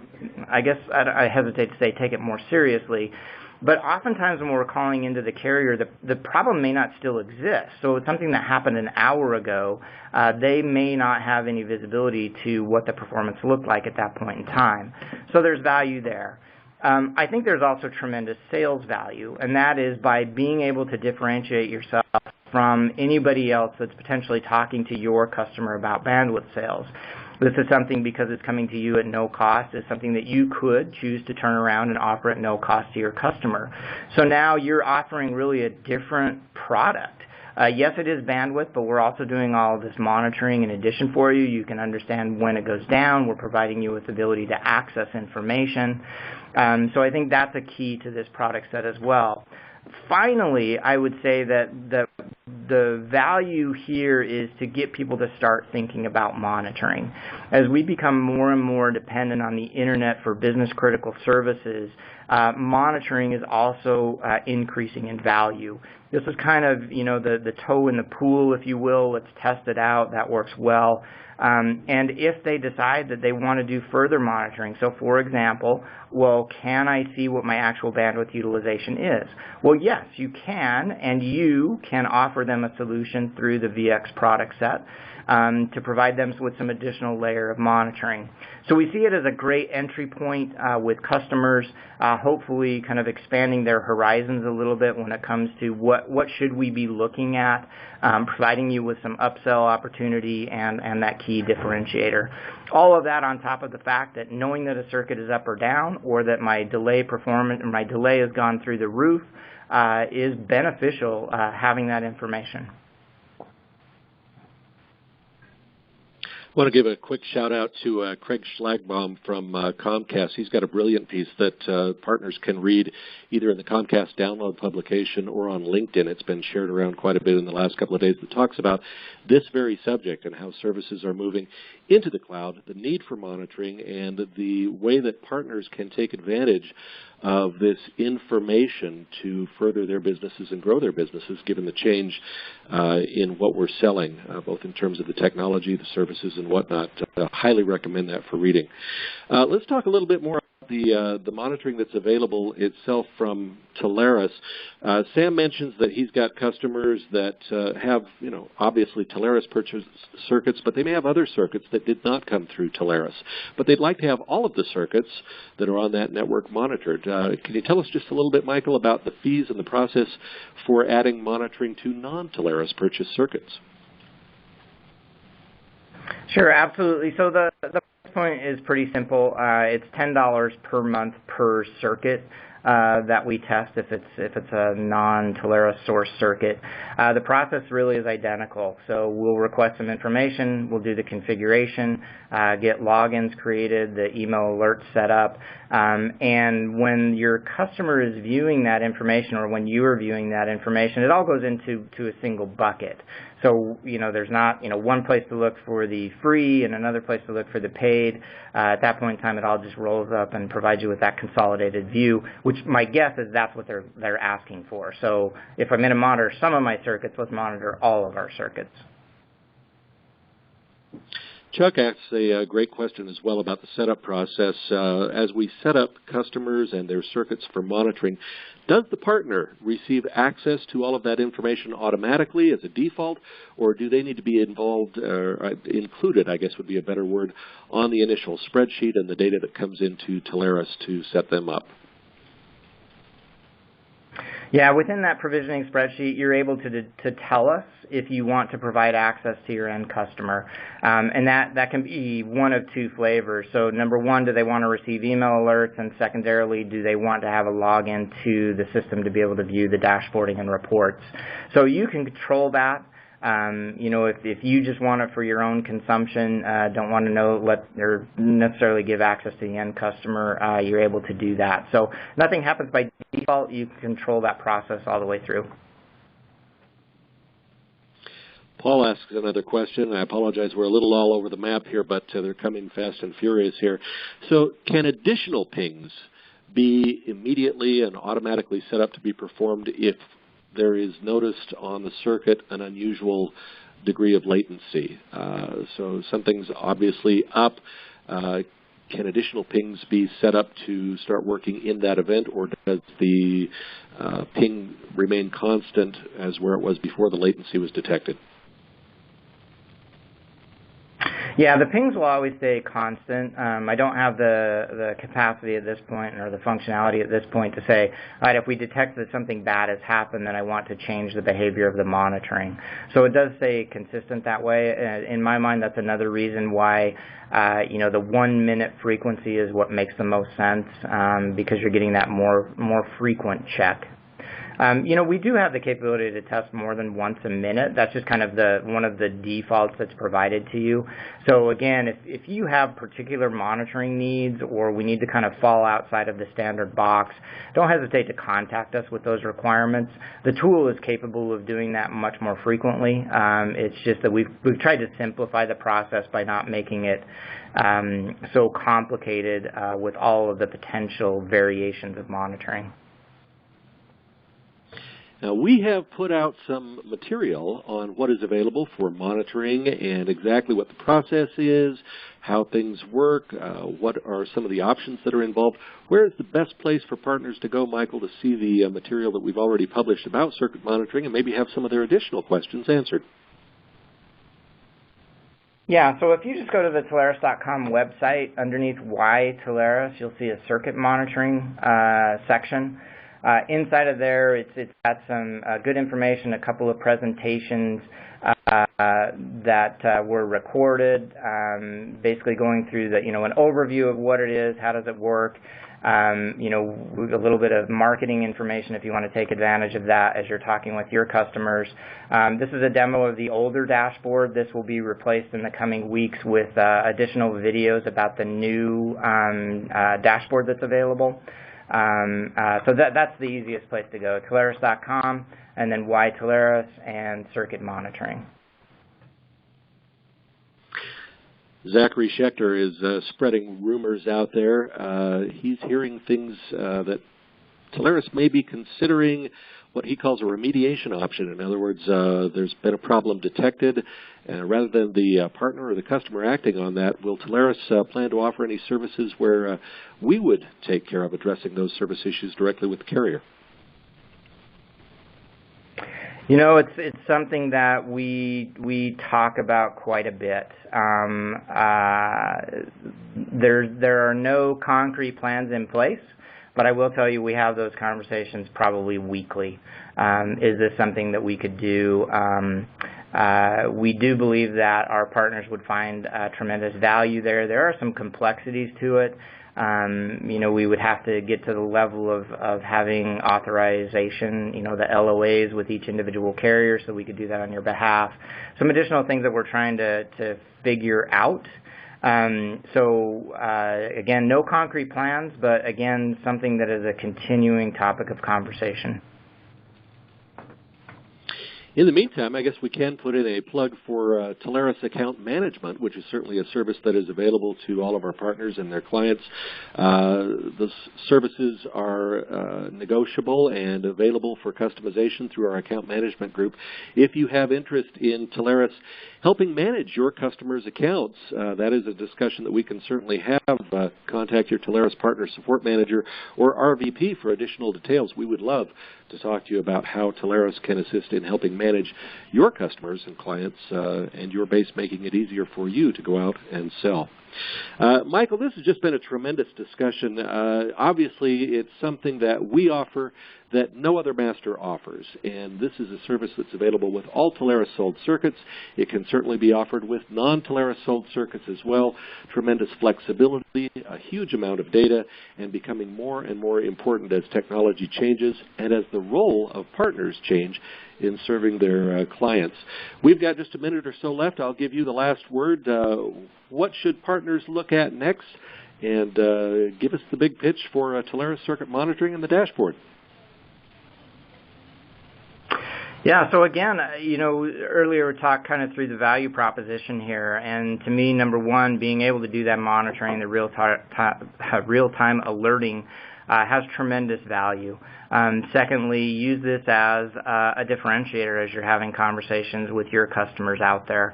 I guess I hesitate to say take it more seriously. But oftentimes when we're calling into the carrier, the problem may not still exist. So it's something that happened an hour ago. They may not have any visibility to what the performance looked like at that point in time. So there's value there. I think there's also tremendous sales value, and that is by being able to differentiate yourself from anybody else that's potentially talking to your customer about bandwidth sales. This is something, because it's coming to you at no cost, is something that you could choose to turn around and offer at no cost to your customer. So now you're offering really a different product. Yes, it is bandwidth, but we're also doing all of this monitoring in addition for you. You can understand when it goes down. We're providing you with the ability to access information. So I think that's a key to this product set as well. Finally, I would say that the value here is to get people to start thinking about monitoring. As we become more and more dependent on the internet for business critical services, monitoring is also increasing in value. This is kind of, the toe in the pool, if you will. Let's test it out. That works well. And if they decide that they want to do further monitoring, so for example, well, can I see what my actual bandwidth utilization is? Well, yes, you can, and you can offer them a solution through the VX product set to provide them with some additional layer of monitoring. So we see it as a great entry point with customers, hopefully kind of expanding their horizons a little bit when it comes to what should we be looking at, providing you with some upsell opportunity and that key differentiator. All of that on top of the fact that knowing that a circuit is up or down, or that my delay performance or my delay has gone through the roof, is beneficial having that information. I want to give a quick shout out to Craig Schlagbaum from Comcast. He's got a brilliant piece that partners can read either in the Comcast download publication or on LinkedIn. It's been shared around quite a bit in the last couple of days that talks about this very subject and how services are moving into the cloud, the need for monitoring, and the way that partners can take advantage of this information to further their businesses and grow their businesses, given the change in what we're selling, both in terms of the technology, the services, and whatnot. Highly recommend that for reading. Let's talk a little bit more about the monitoring that's available itself from Telarus. Sam mentions that he's got customers that have, obviously Telarus purchased circuits, but they may have other circuits that did not come through Telarus. But they'd like to have all of the circuits that are on that network monitored. Can you tell us just a little bit, Michael, about the fees and the process for adding monitoring to non-Telarus purchased circuits? Sure, absolutely. So the price point is pretty simple. It's $10 per month per circuit that we test if it's a non-Telarus source circuit. The process really is identical. So we'll request some information, we'll do the configuration, get logins created, the email alerts set up, and when your customer is viewing that information or when you are viewing that information, it all goes into a single bucket. So, there's not, one place to look for the free and another place to look for the paid. At that point in time, it all just rolls up and provides you with that consolidated view, which my guess is that's what they're asking for. So if I'm going to monitor some of my circuits, let's monitor all of our circuits. Chuck asks a great question as well about the setup process. As we set up customers and their circuits for monitoring, does the partner receive access to all of that information automatically as a default, or do they need to be involved, or included, I guess would be a better word, on the initial spreadsheet and the data that comes into Telarus to set them up? Yeah, within that provisioning spreadsheet, you're able to tell us if you want to provide access to your end customer. And that can be one of two flavors. So number one, do they want to receive email alerts? And secondarily, do they want to have a login to the system to be able to view the dashboarding and reports? So you can control that. If you just want it for your own consumption, don't want to or necessarily give access to the end customer, you're able to do that. So nothing happens by default. You can control that process all the way through. Paul asks another question. I apologize, we're a little all over the map here, but they're coming fast and furious here. So can additional pings be immediately and automatically set up to be performed if there is noticed on the circuit an unusual degree of latency? So something's obviously up. Can additional pings be set up to start working in that event, or does the ping remain constant as where it was before the latency was detected? Yeah, the pings will always stay constant. I don't have the capacity at this point or the functionality at this point to say, all right, if we detect that something bad has happened, then I want to change the behavior of the monitoring. So it does stay consistent that way. In my mind, that's another reason why the 1 minute frequency is what makes the most sense, because you're getting that more frequent check. We do have the capability to test more than once a minute. That's just kind of one of the defaults that's provided to you. So again, if you have particular monitoring needs or we need to kind of fall outside of the standard box, don't hesitate to contact us with those requirements. The tool is capable of doing that much more frequently. It's just that we've tried to simplify the process by not making it so complicated with all of the potential variations of monitoring. Now, we have put out some material on what is available for monitoring and exactly what the process is, how things work, what are some of the options that are involved. Where is the best place for partners to go, Michael, to see the material that we've already published about circuit monitoring and maybe have some of their additional questions answered? Yeah, so if you just go to the Telarus.com website, underneath Why Telarus, you'll see a circuit monitoring section. Inside of there, it's got some good information, a couple of presentations that were recorded, basically going through an overview of what it is, how does it work, a little bit of marketing information if you want to take advantage of that as you're talking with your customers. This is a demo of the older dashboard. This will be replaced in the coming weeks with additional videos about the new dashboard that's available. So that's the easiest place to go, Telarus.com, and then Why Telarus and circuit monitoring. Zachary Schechter is spreading rumors out there. He's hearing things that Telarus may be considering what he calls a remediation option. In other words, there's been a problem detected, and rather than the partner or the customer acting on that, will Telarus plan to offer any services where we would take care of addressing those service issues directly with the carrier? It's something that we talk about quite a bit. There are no concrete plans in place, but I will tell you we have those conversations probably weekly. Is this something that we could do? We do believe that our partners would find tremendous value there. There are some complexities to it. We would have to get to the level of having authorization, the LOAs with each individual carrier, so we could do that on your behalf. Some additional things that we're trying to figure out. Again, no concrete plans, but again, something that is a continuing topic of conversation. In the meantime, I guess we can put in a plug for Telarus Account Management, which is certainly a service that is available to all of our partners and their clients. The services are negotiable and available for customization through our account management group. If you have interest in Telarus helping manage your customers' accounts, that is a discussion that we can certainly have. Contact your Telarus Partner Support Manager or RVP for additional details. We would love to talk to you about how Telarus can assist in helping manage your customers and clients and your base, making it easier for you to go out and sell. Michael, this has just been a tremendous discussion. Obviously, it's something that we offer that no other master offers, and this is a service that's available with all Telarus sold circuits. It can certainly be offered with non-Telarus sold circuits as well. Tremendous flexibility, a huge amount of data, and becoming more and more important as technology changes and as the role of partners change in serving their clients. We've got just a minute or so left. I'll give you the last word. What should partners look at next? And give us the big pitch for Telarus Circuit Monitoring and the dashboard. Yeah, so again, earlier we talked kind of through the value proposition here, and to me, number one, being able to do that monitoring, the real-time alerting has tremendous value. Secondly, use this as a differentiator as you're having conversations with your customers out there.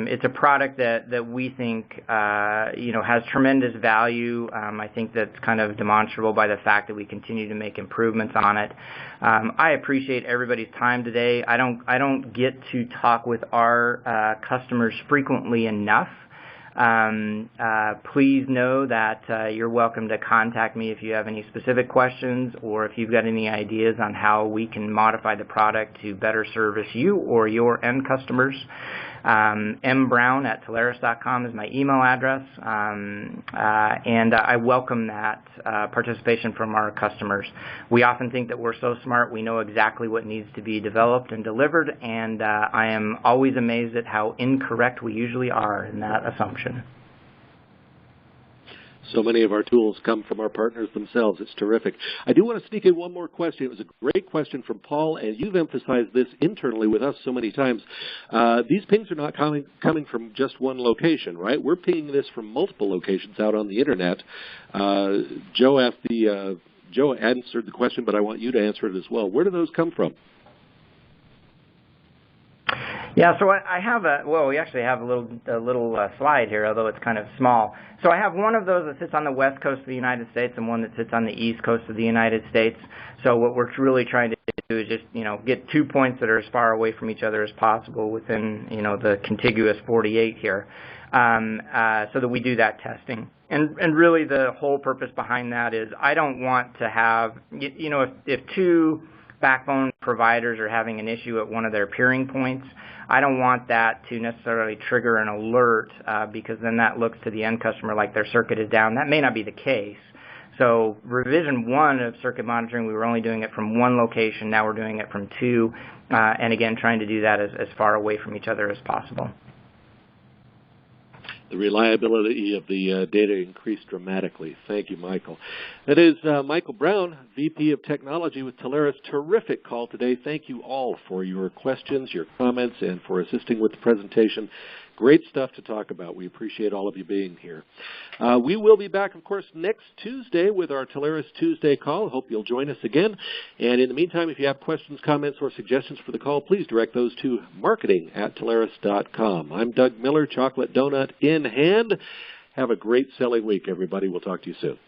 It's a product that we think has tremendous value. I think that's kind of demonstrable by the fact that we continue to make improvements on it. I appreciate everybody's time today. I don't get to talk with our customers frequently enough. Please know that you're welcome to contact me if you have any specific questions or if you've got any ideas on how we can modify the product to better service you or your end customers. mbrown@telarus.com is my email address, and I welcome that participation from our customers. We often think that we're so smart we know exactly what needs to be developed and delivered, and I am always amazed at how incorrect we usually are in that assumption. So many of our tools come from our partners themselves. It's terrific. I do want to sneak in one more question. It was a great question from Paul, and you've emphasized this internally with us so many times. These pings are not coming from just one location, right? We're pinging this from multiple locations out on the Internet. Joe answered the question, but I want you to answer it as well. Where do those come from? Yeah, so I have we actually have a little slide here, although it's kind of small. So I have one of those that sits on the west coast of the United States and one that sits on the east coast of the United States. So what we're really trying to do is just, get 2 points that are as far away from each other as possible within, the contiguous 48 here, so that we do that testing. And really the whole purpose behind that is I don't want to have, if two backbone providers are having an issue at one of their peering points, I don't want that to necessarily trigger an alert because then that looks to the end customer like their circuit is down. That may not be the case. So revision 1 of circuit monitoring, we were only doing it from one location. Now we're doing it from 2, and again, trying to do that as far away from each other as possible. The reliability of the data increased dramatically. Thank you, Michael. That is Michael Brown, VP of Technology with Telarus. Terrific call today. Thank you all for your questions, your comments, and for assisting with the presentation. Great stuff to talk about. We appreciate all of you being here. We will be back, of course, next Tuesday with our Telarus Tuesday call. Hope you'll join us again. And in the meantime, if you have questions, comments, or suggestions for the call, please direct those to marketing@telarus.com. I'm Doug Miller, chocolate donut in hand. Have a great selling week, everybody. We'll talk to you soon.